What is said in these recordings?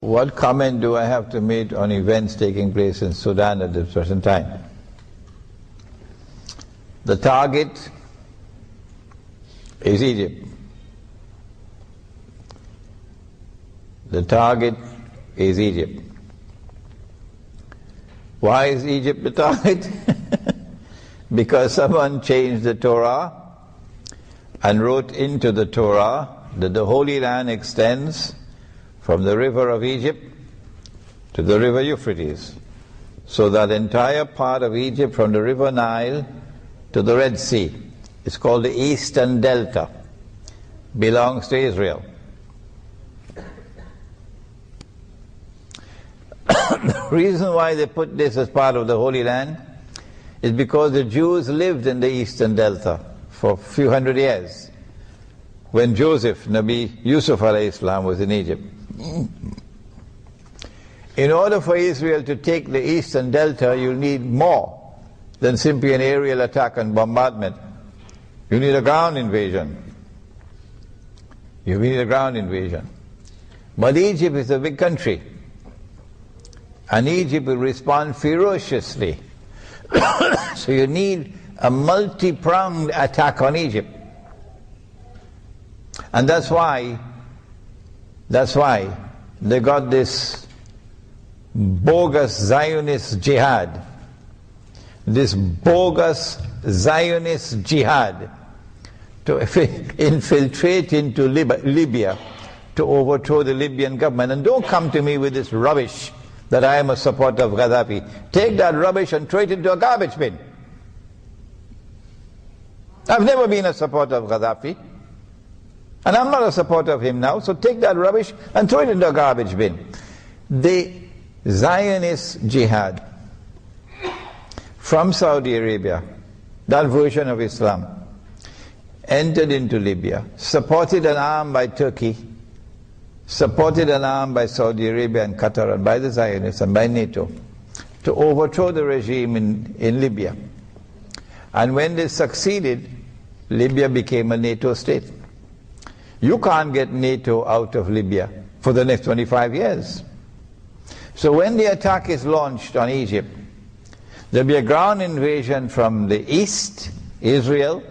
What comment do I have to make on events taking place in Sudan at this present time? The target is Egypt. The target is Egypt. Why is Egypt the target? Because someone changed the Torah and wrote into the Torah that the Holy Land extends from the river of Egypt to the river Euphrates. So that entire part of Egypt from the river Nile to the Red Sea, it's called the Eastern Delta, belongs to Israel. The reason why they put this as part of the Holy Land is because the Jews lived in the Eastern Delta for a few hundred years when Joseph, Nabi Yusuf alayhi salam, was in Egypt. In order for Israel to take the Eastern Delta, you'll need more than simply an aerial attack and bombardment. You need a ground invasion. You need a ground invasion. But Egypt is a big country, and Egypt will respond ferociously. So you need a multi-pronged attack on Egypt. And that's why they got this bogus Zionist jihad. This bogus Zionist jihad to infiltrate into Libya to overthrow the Libyan government. And don't come to me with this rubbish that I am a supporter of Gaddafi. Take that rubbish and throw it into a garbage bin. I've never been a supporter of Gaddafi, and I'm not a supporter of him now, so take that rubbish and throw it into a garbage bin. The Zionist jihad from Saudi Arabia, that version of Islam, entered into Libya, supported and armed by Turkey, supported and armed by Saudi Arabia and Qatar and by the Zionists and by NATO, to overthrow the regime in Libya. And when they succeeded, Libya became a NATO state. You can't get NATO out of Libya for the next 25 years. So when the attack is launched on Egypt, there'll be a ground invasion from the east, Israel.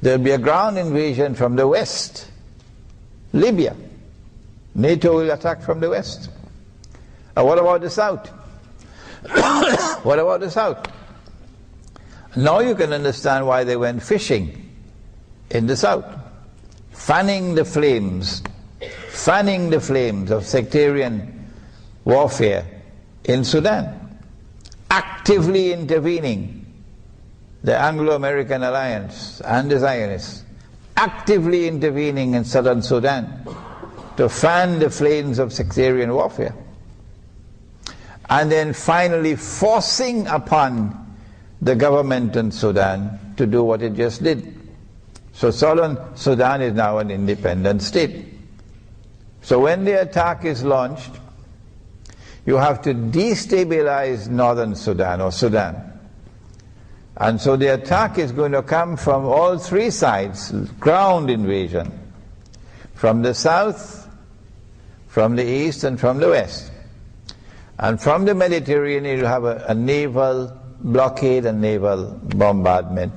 There'll be a ground invasion from the west, Libya. NATO will attack from the west. And what about the south? What about the south? Now you can understand why they went fishing in the south, fanning the flames of sectarian warfare in Sudan, actively intervening, the Anglo-American alliance and the Zionists, actively intervening in southern Sudan to fan the flames of sectarian warfare, and then finally forcing upon the government in Sudan to do what it just did. So southern Sudan is now an independent state. So when the attack is launched, you have to destabilize northern Sudan or Sudan. And so the attack is going to come from all three sides, ground invasion, from the south, from the east, and from the west. And from the Mediterranean you'll have a naval blockade and naval bombardment.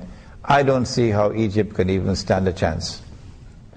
I don't see how Egypt can even stand a chance.